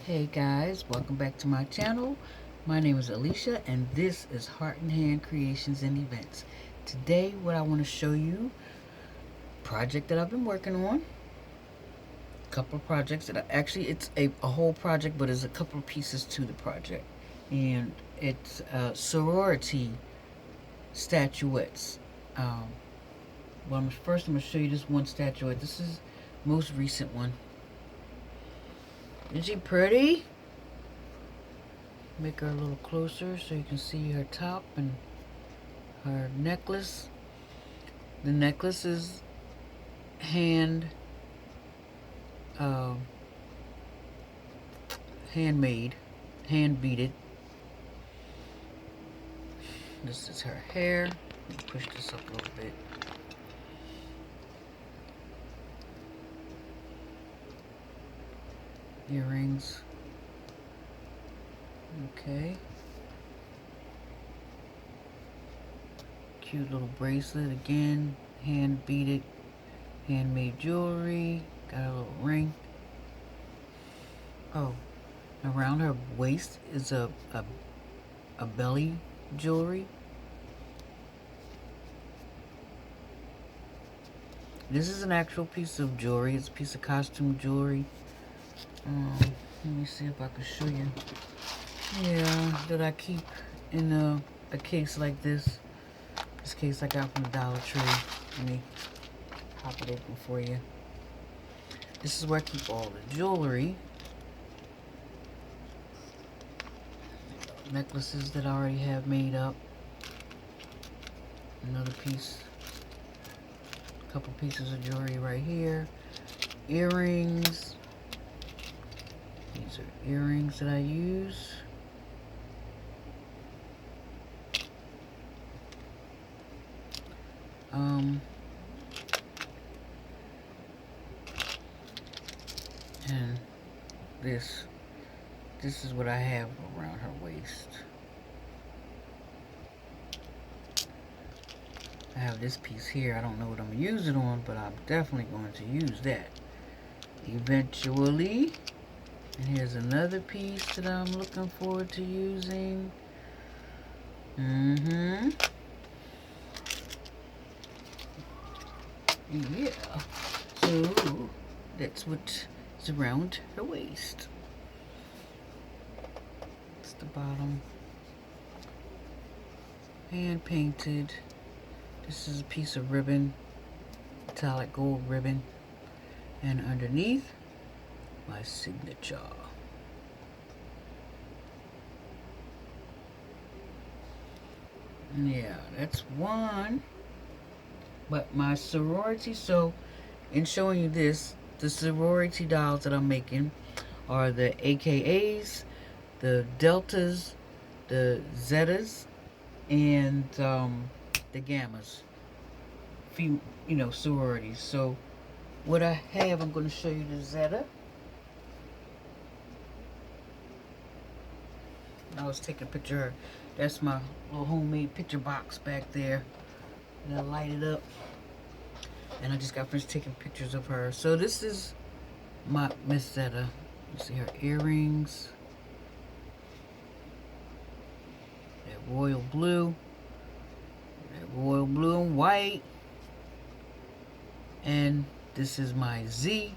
Hey guys, welcome back to my channel. My name is Alicia and this is Heart and Hand Creations and Events. Today what I want to show you, project that I've been working on. A couple of projects that it's a whole project, but there's a couple of pieces to the project. And it's sorority statuettes. First I'm going to show you this one statuette. This is the most recent one. Isn't she pretty? Make her a little closer so you can see her top and her necklace. The necklace is handmade, hand beaded. This is her hair. Let me push this up a little bit. Earrings. Okay. Cute little bracelet again, hand beaded, handmade jewelry. Got a little ring. Oh, around her waist is a belly jewelry. This is an actual piece of jewelry. It's a piece of costume jewelry. Let me see if I can show you. Yeah, that I keep in a case like this. This case I got from the Dollar Tree. Let me pop it open for you. This is where I keep all the jewelry. Necklaces that I already have made up. Another piece. A couple pieces of jewelry right here. Earrings. These are earrings that I use. And this is what I have around her waist. I have this piece here. I don't know what I'm going to use it on, but I'm definitely going to use that eventually. And here's another piece that I'm looking forward to using. Yeah. So that's what is around her waist. That's the bottom. Hand painted. This is a piece of ribbon, metallic gold ribbon. And underneath, my signature. Yeah, that's one. But my sorority, so in showing you this, the sorority dolls that I'm making are the AKAs, the Deltas, the Zetas, and the Gammas. Sororities. So what I have, I'm going to show you the Zeta. I was taking a picture of her. That's my little homemade picture box back there. And I light it up. And I just got finished taking pictures of her. So this is my Miss Zeta. You see her earrings. That royal blue. That royal blue and white. And this is my Z.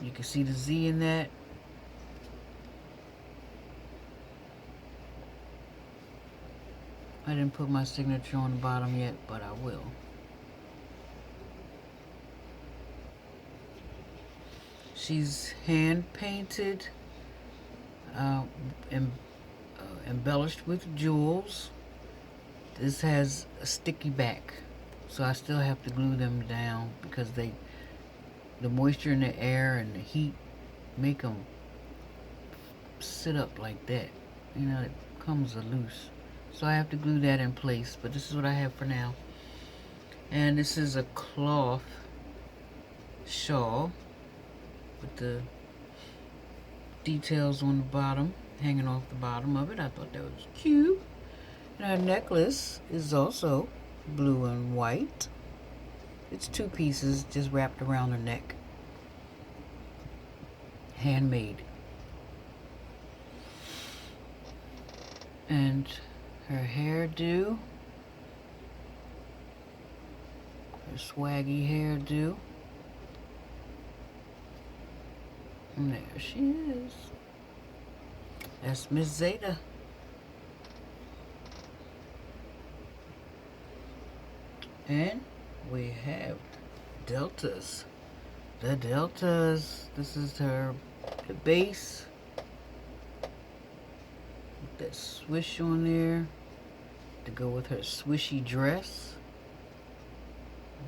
You can see the Z in that. I didn't put my signature on the bottom yet, but I will. She's hand painted, embellished with jewels. This has a sticky back, so I still have to glue them down because the moisture in the air and the heat make them sit up like that. It comes loose. So I have to glue that in place, but this is what I have for now. And this is a cloth shawl with the details on the bottom, hanging off the bottom of it. I thought that was cute. And our necklace is also blue and white. It's two pieces just wrapped around her neck. handmade. And her hairdo, her swaggy hairdo. And there she is. That's Miss Zeta. And we have deltas. The deltas. This is the base. With that swish on there to go with her swishy dress.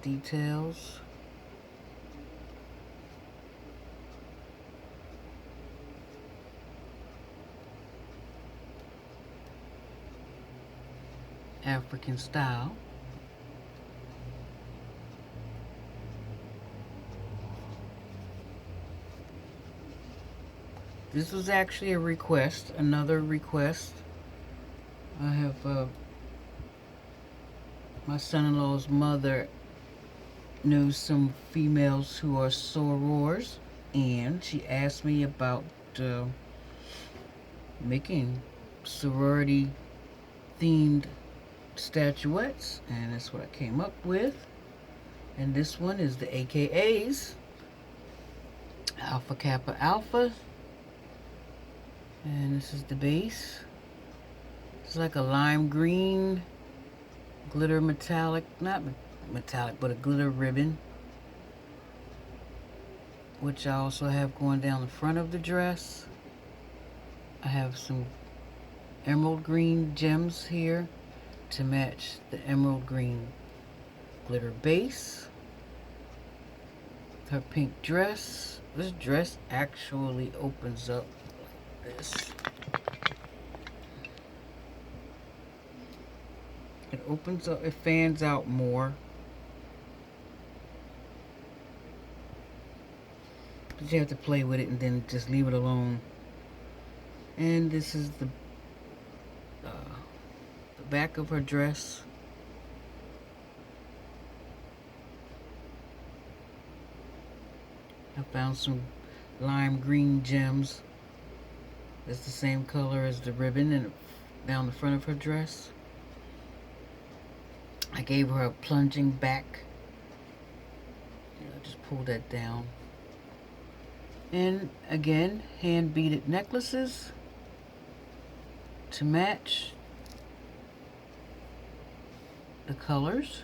Details. African style. This was actually a request, another request. I have my son-in-law's mother knows some females who are sorors, and she asked me about making sorority themed statuettes, and that's what I came up with. And this one is the AKAs, Alpha Kappa Alpha. And this is the base. It's like a lime green glitter metallic, not metallic, but a glitter ribbon, which I also have going down the front of the dress. I have some emerald green gems here to match the emerald green glitter base. Her pink dress. This dress actually opens up like this. It opens up, it fans out more. But you have to play with it and then just leave it alone. And this is the back of her dress. I found some lime green gems. It's the same color as the ribbon and down the front of her dress. I gave her a plunging back. Just pull that down. And again, hand beaded necklaces to match the colors.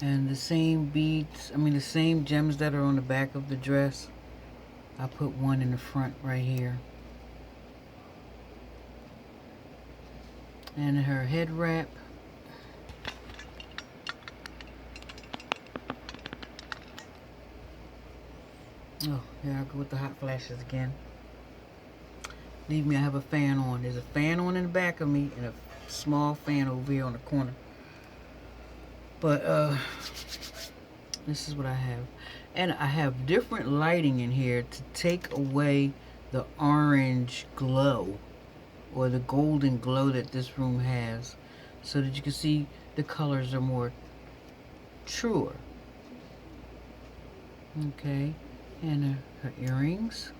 And the same beads, the same gems that are on the back of the dress. I put one in the front right here. And her head wrap. Oh, here I go with the hot flashes again. Leave me, I have a fan on. There's a fan on in the back of me and a small fan over here on the corner. But this is what I have. And I have different lighting in here to take away the orange glow or the golden glow that this room has, so that you can see the colors are more truer. Okay. And her earrings.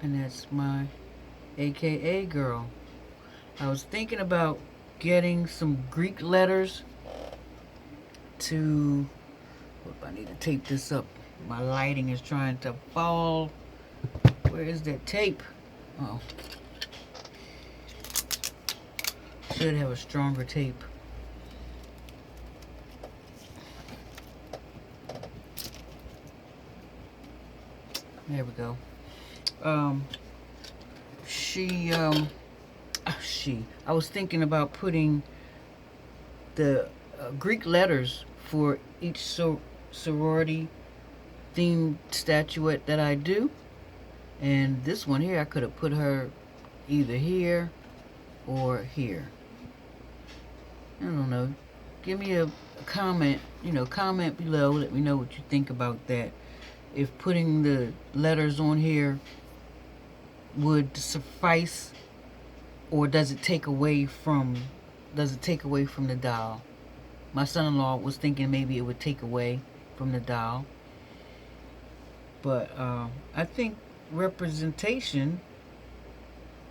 And that's my AKA girl. I was thinking about getting some Greek letters to, I need to tape this up. My lighting is trying to fall. Where is that tape? Oh. Should have a stronger tape. There we go. I was thinking about putting the Greek letters for each sorority themed statuette that I do. And this one here, I could have put her either here or here. I don't know. Give me a comment, comment below. Let me know what you think about that. If putting the letters on here would suffice, or does it take away from the doll? My son-in-law was thinking maybe it would take away from the doll. But I think representation,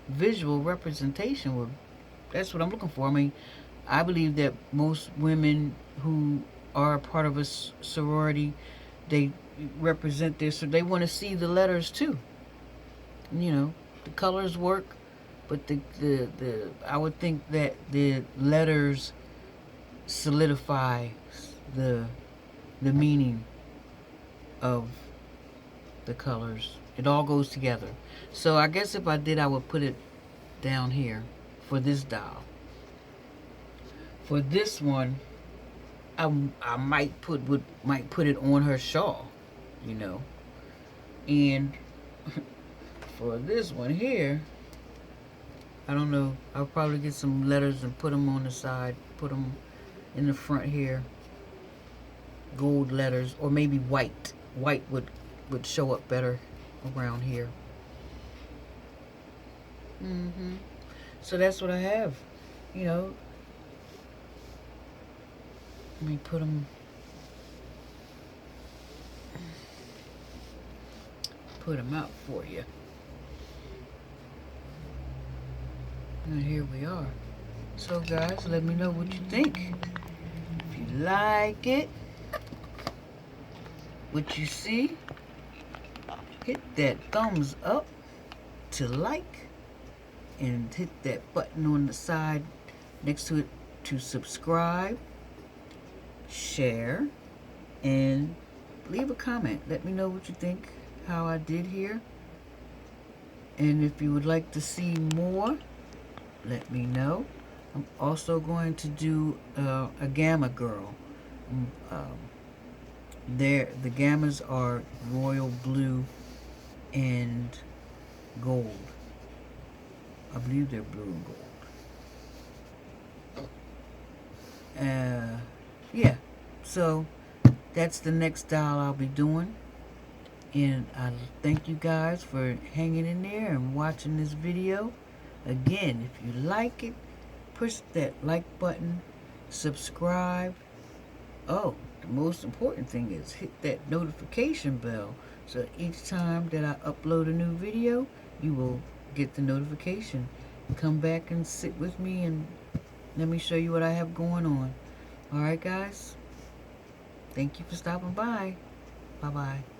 visual representation, that's what I'm looking for. I mean, I believe that most women who are a part of a sorority, they represent their, so they want to see the letters too. You know, the colors work, but the I would think that the letters solidify the the meaning of the colors. It all goes together. So I guess if I did, I would put it down here for this doll. For this one, I might put it on her shawl, you know. And for this one here, I don't know. I'll probably get some letters and put them on the side. Put them in the front here. Gold letters, or maybe white. White would show up better around here. So that's what I have. You know, let me put them out for you. And here we are. So guys, let me know what you think. If you like it, what you see, hit that thumbs up to like, and hit that button on the side next to it to subscribe, share, and leave a comment. Let me know what you think, how I did here. And if you would like to see more, let me know. I'm also going to do a gamma girl. The gammas are royal blue and gold. I believe they're blue and gold. Yeah, so that's the next doll I'll be doing. And I thank you guys for hanging in there and watching this video. Again, if you like it, push that like button, subscribe. Oh, the most important thing is hit that notification bell, so each time that I upload a new video, you will get the notification. Come back and sit with me and let me show you what I have going on. Alright guys, thank you for stopping by. Bye bye.